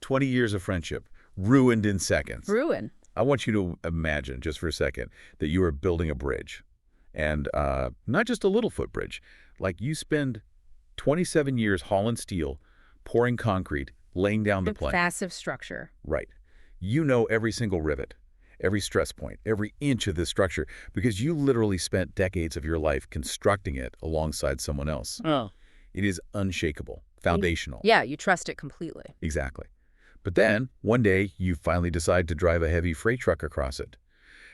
20 years of friendship, ruined in seconds. Ruin. I want you to imagine, just for a second, that you are building a bridge. And not just a little footbridge. Like you spend 27 years hauling steel, pouring concrete, laying down the plank. Massive structure. Right. You know every single rivet, every stress point, every inch of this structure, because you literally spent decades of your life constructing it alongside someone else. Oh. It is unshakable, foundational. Yeah, you trust it completely. Exactly. But then, one day, you finally decide to drive a heavy freight truck across it.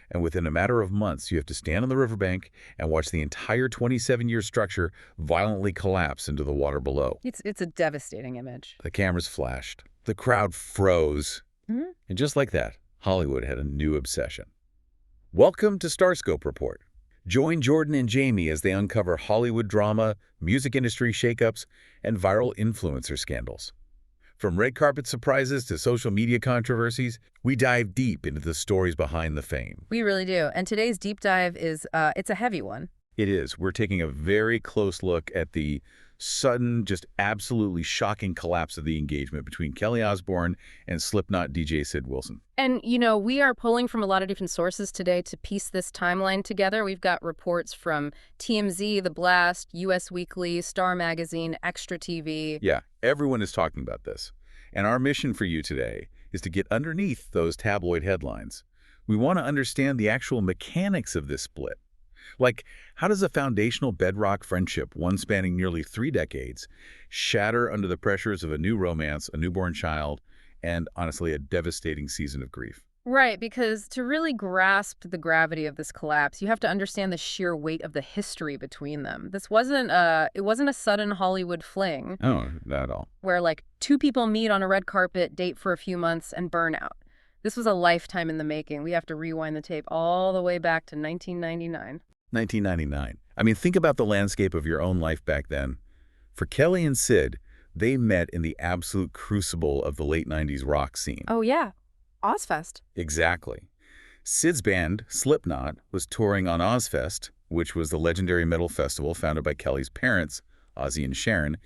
And within a matter of months, you have to stand on the riverbank and watch the entire 27-year structure violently collapse into the water below. It's a devastating image. The cameras flashed. The crowd froze. Mm-hmm. And just like that, Hollywood had a new obsession. Welcome to Starscope Report. Join Jordan and Jamie as they uncover Hollywood drama, music industry shakeups, and viral influencer scandals. From red carpet surprises to social media controversies, we dive deep into the stories behind the fame. We really do. And today's deep dive is, it's a heavy one. It is. We're taking a very close look at the sudden, just absolutely shocking collapse of the engagement between Kelly Osbourne and Slipknot DJ Sid Wilson. And, you know, we are pulling from a lot of different sources today to piece this timeline together. We've got reports from TMZ, The Blast, US Weekly, Star Magazine, Extra TV. Yeah, everyone is talking about this. And our mission for you today is to get underneath those tabloid headlines. We want to understand the actual mechanics of this split. Like, how does a foundational bedrock friendship, one spanning nearly 3 decades, shatter under the pressures of a new romance, a newborn child, and, honestly, a devastating season of grief? Right, because to really grasp the gravity of this collapse, you have to understand the sheer weight of the history between them. This wasn't it wasn't a sudden Hollywood fling. Oh, not at all. Where, like, 2 people meet on a red carpet, date for a few months, and burn out. This was a lifetime in the making. We have to rewind the tape all the way back to 1999. 1999. I mean, think about the landscape of your own life back then. For Kelly and Sid, they met in the absolute crucible of the late 90s rock scene. Oh, yeah. Ozfest. Exactly. Sid's band, Slipknot, was touring on Ozfest, which was the legendary metal festival founded by Kelly's parents, Ozzy and Sharon.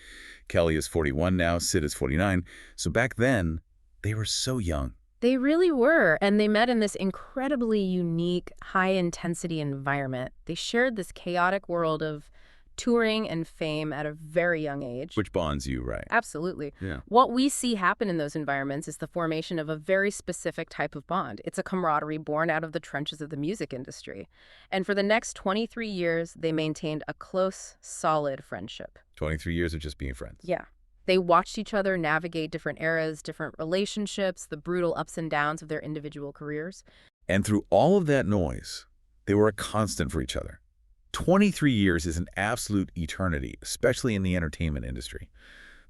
Kelly is 41 now, Sid is 49. So back then, they were so young. They really were, and they met in this incredibly unique, high-intensity environment. They shared this chaotic world of touring and fame at a very young age. Which bonds you, right? Absolutely. Yeah. What we see happen in those environments is the formation of a very specific type of bond. It's a camaraderie born out of the trenches of the music industry. And for the next 23 years, they maintained a close, solid friendship. 23 years of just being friends. Yeah. They watched each other navigate different eras, different relationships, the brutal ups and downs of their individual careers. And through all of that noise, they were a constant for each other. 23 years is an absolute eternity, especially in the entertainment industry.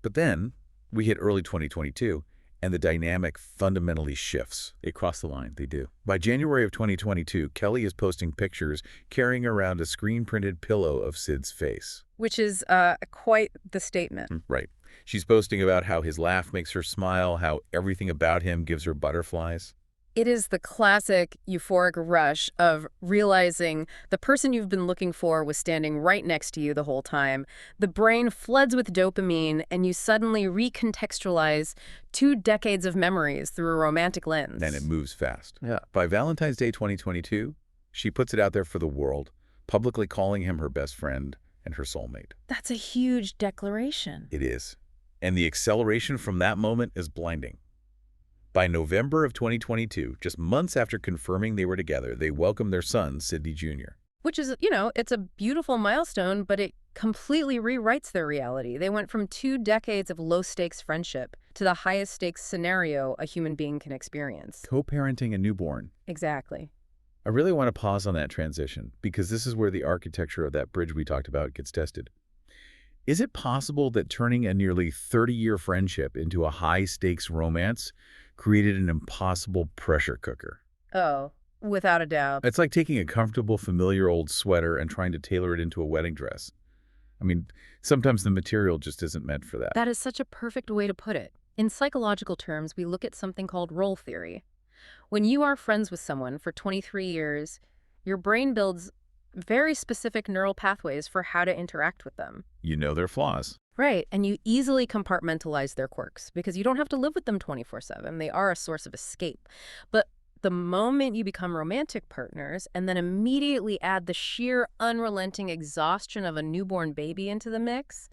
But then we hit early 2022, and the dynamic fundamentally shifts. They cross the line, they do. By January of 2022, Kelly is posting pictures carrying around a screen-printed pillow of Sid's face. Which is quite the statement. Right. She's posting about how his laugh makes her smile, how everything about him gives her butterflies. It is the classic euphoric rush of realizing the person you've been looking for was standing right next to you the whole time. The brain floods with dopamine, and you suddenly recontextualize 2 decades of memories through a romantic lens. And it moves fast. Yeah. By Valentine's Day 2022, she puts it out there for the world, publicly calling him her best friend and her soulmate. That's a huge declaration. It is. And the acceleration from that moment is blinding. By November of 2022, just months after confirming they were together, they welcomed their son, Sidney Jr. Which is, you know, it's a beautiful milestone, but it completely rewrites their reality. They went from 2 decades of low-stakes friendship to the highest-stakes scenario a human being can experience. Co-parenting a newborn. Exactly. I really want to pause on that transition, because this is where the architecture of that bridge we talked about gets tested. Is it possible that turning a nearly 30-year friendship into a high-stakes romance created an impossible pressure cooker? Oh, without a doubt. It's like taking a comfortable, familiar old sweater and trying to tailor it into a wedding dress. I mean, sometimes the material just isn't meant for that. That is such a perfect way to put it. In psychological terms, we look at something called role theory. When you are friends with someone for 23 years, your brain builds very specific neural pathways for how to interact with them. You know their flaws. Right, and you easily compartmentalize their quirks because you don't have to live with them 24/7. They are a source of escape. But the moment you become romantic partners and then immediately add the sheer unrelenting exhaustion of a newborn baby into the mix,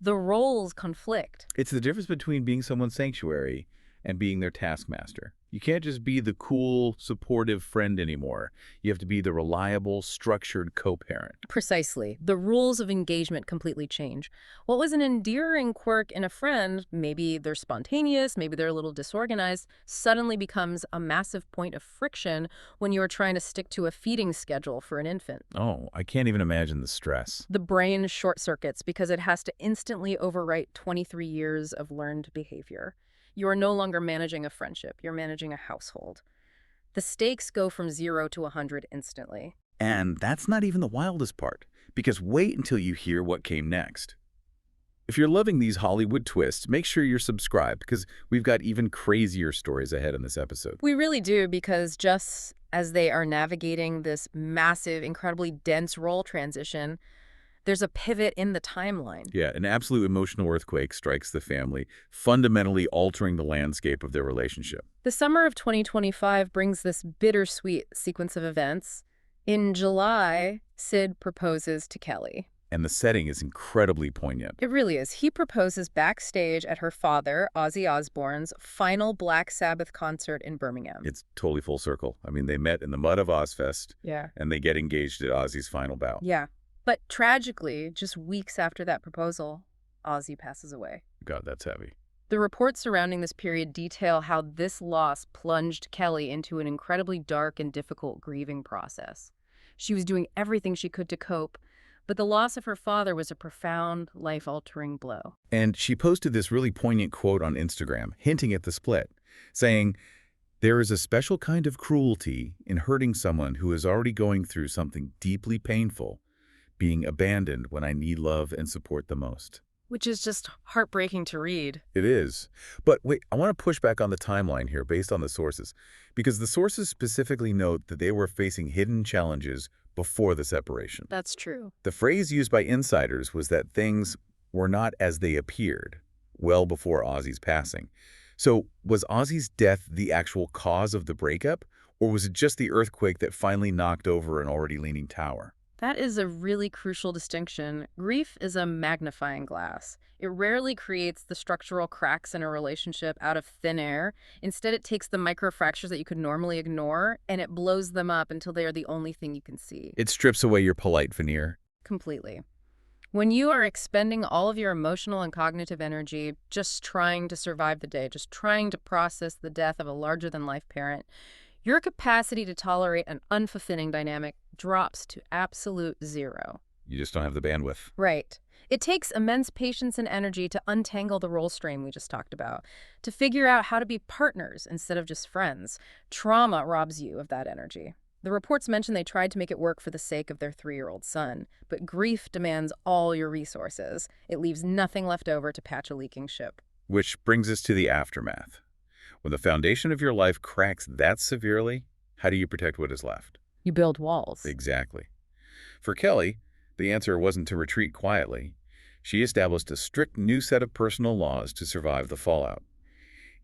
the roles conflict. It's the difference between being someone's sanctuary and being their taskmaster. You can't just be the cool, supportive friend anymore. You have to be the reliable, structured co-parent. Precisely. The rules of engagement completely change. What was an endearing quirk in a friend, maybe they're spontaneous, maybe they're a little disorganized, suddenly becomes a massive point of friction when you are trying to stick to a feeding schedule for an infant. Oh, I can't even imagine the stress. The brain short circuits because it has to instantly overwrite 23 years of learned behavior. You are no longer managing a friendship, you're managing a household. The stakes go from 0 to 100 instantly. And that's not even the wildest part, because wait until you hear what came next. If you're loving these Hollywood twists, make sure you're subscribed, because we've got even crazier stories ahead in this episode. We really do, because just as they are navigating this massive, incredibly dense role transition, there's a pivot in the timeline. Yeah, an absolute emotional earthquake strikes the family, fundamentally altering the landscape of their relationship. The summer of 2025 brings this bittersweet sequence of events. In July, Sid proposes to Kelly. And the setting is incredibly poignant. It really is. He proposes backstage at her father, Ozzy Osbourne's, final Black Sabbath concert in Birmingham. It's totally full circle. I mean, they met in the mud of Ozfest, Yeah. and they get engaged at Ozzy's final bow. Yeah. But tragically, just weeks after that proposal, Ozzy passes away. God, that's heavy. The reports surrounding this period detail how this loss plunged Kelly into an incredibly dark and difficult grieving process. She was doing everything she could to cope, but the loss of her father was a profound, life-altering blow. And she posted this really poignant quote on Instagram, hinting at the split, saying, "There is a special kind of cruelty in hurting someone who is already going through something deeply painful, being abandoned when I need love and support the most." Which is just heartbreaking to read. It is. But wait, I want to push back on the timeline here based on the sources, because the sources specifically note that they were facing hidden challenges before the separation. That's true. The phrase used by insiders was that things were not as they appeared, well before Ozzy's passing. So was Ozzy's death the actual cause of the breakup, or was it just the earthquake that finally knocked over an already leaning tower? That is a really crucial distinction. Grief is a magnifying glass. It rarely creates the structural cracks in a relationship out of thin air. Instead, it takes the microfractures that you could normally ignore, and it blows them up until they are the only thing you can see. It strips away your polite veneer. Completely. When you are expending all of your emotional and cognitive energy just trying to survive the day, just trying to process the death of a larger-than-life parent, your capacity to tolerate an unfulfilling dynamic drops to absolute zero. You just don't have the bandwidth. Right. It takes immense patience and energy to untangle the role strain we just talked about, to figure out how to be partners instead of just friends. Trauma robs you of that energy. The reports mention they tried to make it work for the sake of their 3-year-old son, but grief demands all your resources. It leaves nothing left over to patch a leaking ship. Which brings us to the aftermath. When the foundation of your life cracks that severely, how do you protect what is left? You build walls. Exactly. For Kelly, the answer wasn't to retreat quietly. She established a strict new set of personal laws to survive the fallout.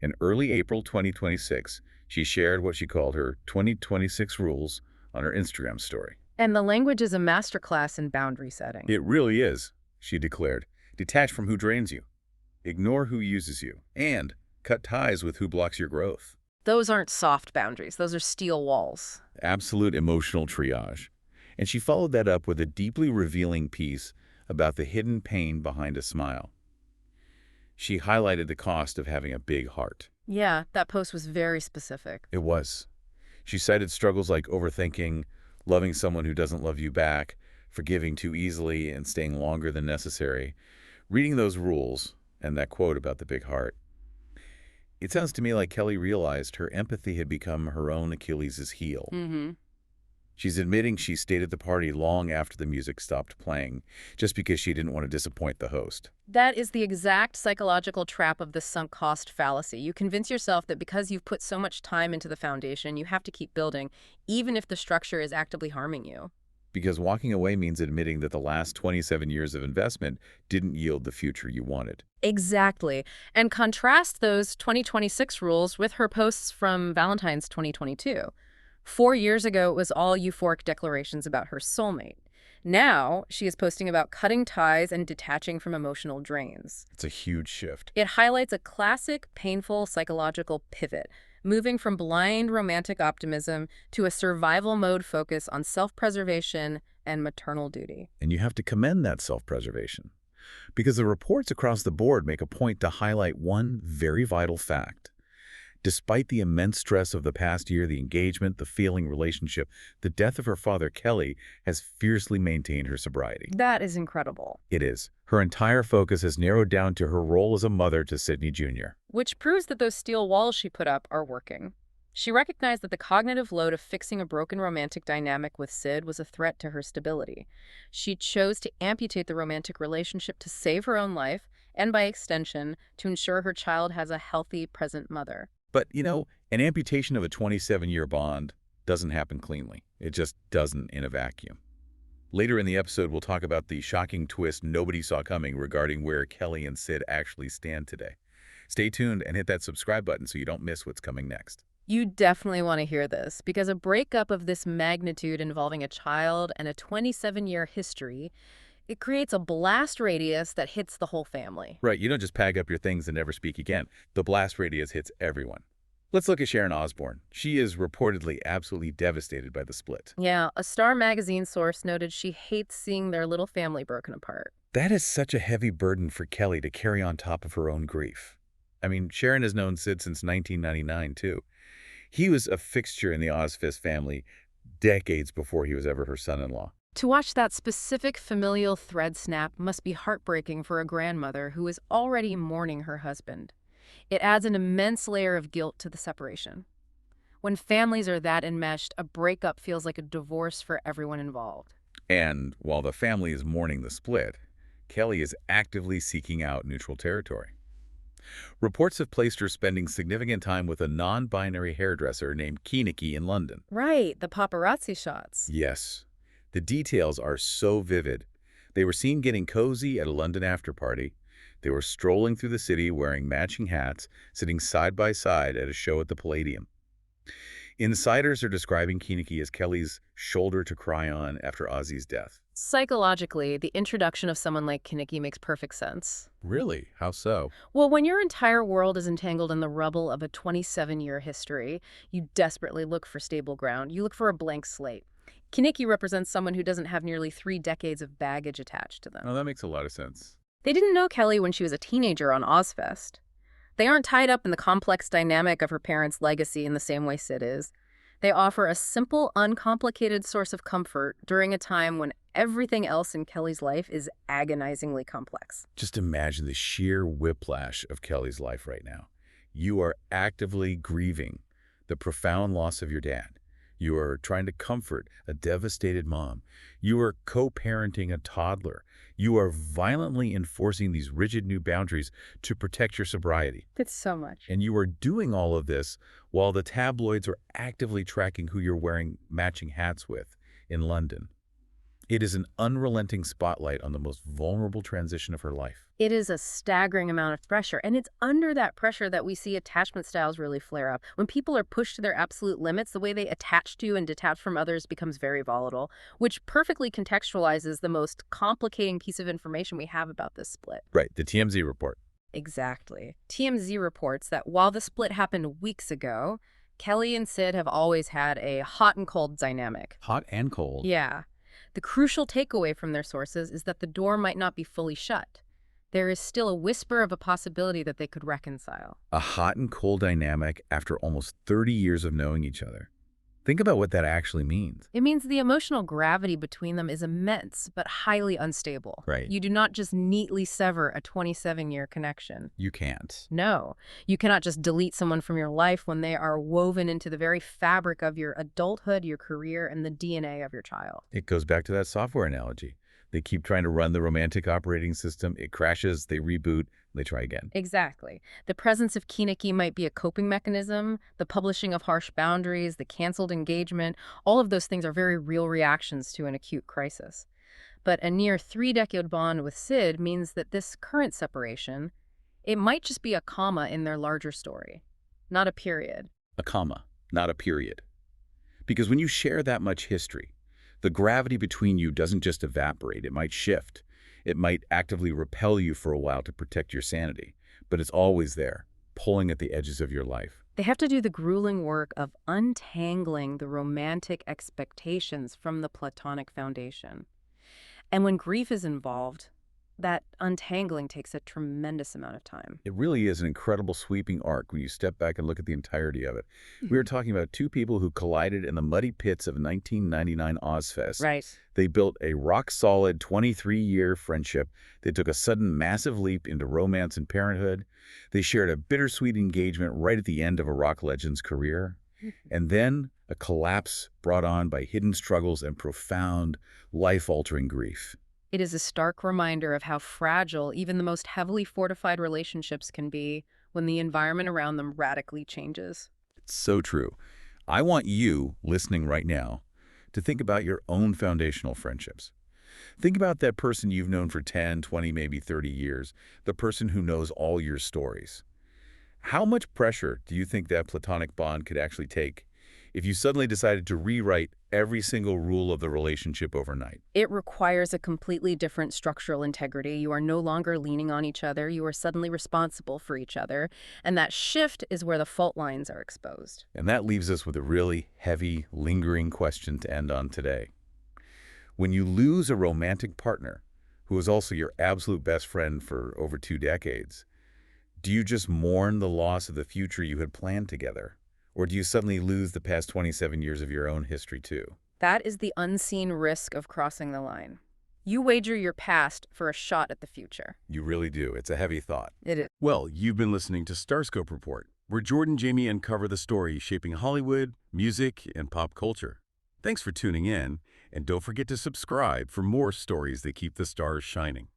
In early April 2026, she shared what she called her 2026 rules on her Instagram story. And the language is a masterclass in boundary setting. It really is, she declared. Detach from who drains you. Ignore who uses you. And cut ties with who blocks your growth. Those aren't soft boundaries. Those are steel walls. Absolute emotional triage. And she followed that up with a deeply revealing piece about the hidden pain behind a smile. She highlighted the cost of having a big heart. Yeah, that post was very specific. It was. She cited struggles like overthinking, loving someone who doesn't love you back, forgiving too easily, and staying longer than necessary. Reading those rules, and that quote about the big heart, it sounds to me like Kelly realized her empathy had become her own Achilles' heel. She's admitting she stayed at the party long after the music stopped playing, just because she didn't want to disappoint the host. That is the exact psychological trap of the sunk cost fallacy. You convince yourself that because you've put so much time into the foundation, you have to keep building, even if the structure is actively harming you. because walking away means admitting that the last 27 years of investment didn't yield the future you wanted. Exactly. And contrast those 2026 rules with her posts from Valentine's 2022. 4 years ago, it was all euphoric declarations about her soulmate. Now, she is posting about cutting ties and detaching from emotional drains. It's a huge shift. It highlights a classic, painful psychological pivot, moving from blind romantic optimism to a survival mode focus on self-preservation and maternal duty. And you have to commend that self-preservation, because the reports across the board make a point to highlight one very vital fact. Despite the immense stress of the past year, the engagement, the failing relationship, the death of her father, Kelly, has fiercely maintained her sobriety. That is incredible. It is. Her entire focus has narrowed down to her role as a mother to Sidney Jr. Which proves that those steel walls she put up are working. She recognized that the cognitive load of fixing a broken romantic dynamic with Sid was a threat to her stability. She chose to amputate the romantic relationship to save her own life, and by extension, to ensure her child has a healthy, present mother. But, an amputation of a 27-year bond doesn't happen cleanly. It just doesn't in a vacuum. Later in the episode, we'll talk about the shocking twist nobody saw coming regarding where Kelly and Sid actually stand today. Stay tuned and hit that subscribe button so you don't miss what's coming next. You definitely want to hear this, because a breakup of this magnitude involving a child and a 27-year history, it creates a blast radius that hits the whole family. Right, you don't just pack up your things and never speak again. The blast radius hits everyone. Let's look at Sharon Osbourne. She is reportedly absolutely devastated by the split. Yeah, a Star magazine source noted she hates seeing their little family broken apart. That is such a heavy burden for Kelly to carry on top of her own grief. I mean, Sharon has known Sid since 1999, too. He was a fixture in the Ozfist family decades before he was ever her son-in-law. To watch that specific familial thread snap must be heartbreaking for a grandmother who is already mourning her husband. It adds an immense layer of guilt to the separation. When families are that enmeshed, a breakup feels like a divorce for everyone involved. And while the family is mourning the split, Kelly is actively seeking out neutral territory. Reports have placed her spending significant time with a non-binary hairdresser named Kinnicky in London. Right, the paparazzi shots. Yes. The details are so vivid. They were seen getting cozy at a London after-party. They were strolling through the city wearing matching hats, sitting side by side at a show at the Palladium. Insiders are describing Kinnicky as Kelly's shoulder to cry on after Ozzy's death. Psychologically, the introduction of someone like Kinnicky makes perfect sense. Really? How so? Well, when your entire world is entangled in the rubble of a 27-year history, you desperately look for stable ground. You look for a blank slate. Kinnicky represents someone who doesn't have nearly 3 decades of baggage attached to them. Oh, that makes a lot of sense. They didn't know Kelly when she was a teenager on Ozfest. They aren't tied up in the complex dynamic of her parents' legacy in the same way Sid is. They offer a simple, uncomplicated source of comfort during a time when everything else in Kelly's life is agonizingly complex. Just imagine the sheer whiplash of Kelly's life right now. You are actively grieving the profound loss of your dad. You are trying to comfort a devastated mom. You are co-parenting a toddler. You are violently enforcing these rigid new boundaries to protect your sobriety. It's so much. And you are doing all of this while the tabloids are actively tracking who you're wearing matching hats with in London. It is an unrelenting spotlight on the most vulnerable transition of her life. It is a staggering amount of pressure, and it's under that pressure that we see attachment styles really flare up. When people are pushed to their absolute limits, the way they attach to and detach from others becomes very volatile, which perfectly contextualizes the most complicating piece of information we have about this split. Right, the TMZ report. Exactly. TMZ reports that while the split happened weeks ago, Kelly and Sid have always had a hot and cold dynamic. Hot and cold. Yeah. The crucial takeaway from their sources is that the door might not be fully shut. There is still a whisper of a possibility that they could reconcile. A hot and cold dynamic after almost 30 years of knowing each other. Think about what that actually means. It means the emotional gravity between them is immense, but highly unstable. Right. You do not just neatly sever a 27-year connection. You can't. No. You cannot just delete someone from your life when they are woven into the very fabric of your adulthood, your career, and the DNA of your child. It goes back to that software analogy. They keep trying to run the romantic operating system. It crashes, they reboot, they try again. Exactly. The presence of Kineki might be a coping mechanism. The publishing of harsh boundaries, the canceled engagement, all of those things are very real reactions to an acute crisis. But a near three-decade bond with Sid means that this current separation, it might just be a comma in their larger story, not a period. A comma, not a period. Because when you share that much history, the gravity between you doesn't just evaporate, it might shift. It might actively repel you for a while to protect your sanity, but it's always there, pulling at the edges of your life. They have to do the grueling work of untangling the romantic expectations from the platonic foundation. And when grief is involved, that untangling takes a tremendous amount of time. It really is an incredible sweeping arc when you step back and look at the entirety of it. We are talking about two people who collided in the muddy pits of 1999 Ozfest. Right. They built a rock-solid 23-year friendship. They took a sudden massive leap into romance and parenthood. They shared a bittersweet engagement right at the end of a rock legend's career. And then a collapse brought on by hidden struggles and profound, life-altering grief. It is a stark reminder of how fragile even the most heavily fortified relationships can be when the environment around them radically changes. It's so true. I want you, listening right now, to think about your own foundational friendships. Think about that person you've known for 10, 20, maybe 30 years, the person who knows all your stories. How much pressure do you think that platonic bond could actually take if you suddenly decided to rewrite every single rule of the relationship overnight? It requires a completely different structural integrity. You are no longer leaning on each other. You are suddenly responsible for each other. And that shift is where the fault lines are exposed. And that leaves us with a really heavy, lingering question to end on today. When you lose a romantic partner who is also your absolute best friend for over 2 decades, do you just mourn the loss of the future you had planned together? Or do you suddenly lose the past 27 years of your own history too? That is the unseen risk of crossing the line. You wager your past for a shot at the future. You really do. It's a heavy thought. It is. Well, you've been listening to Starscope Report, where Jordan and Jamie uncover the stories shaping Hollywood, music, and pop culture. Thanks for tuning in, and don't forget to subscribe for more stories that keep the stars shining.